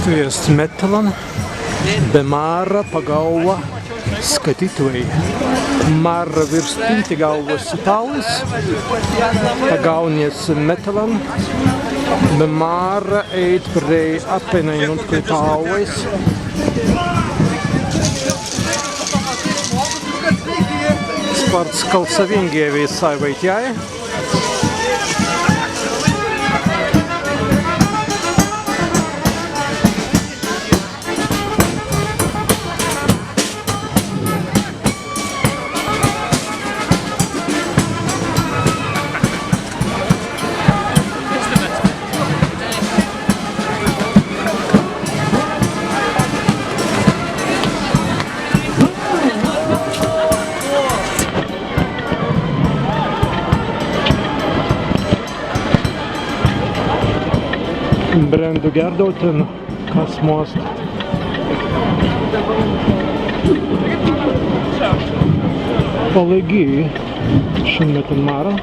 To jest Mettelan, Bemara pagalva skatītojai. Mara virs pinti galvas itālis, pagaunies Mettelan, Bemara eit prei Appenai un itālis. Sports kalsavingievī saivaitjai. Brendu Gerdoten, kas most. Palīgi šim metam Mara.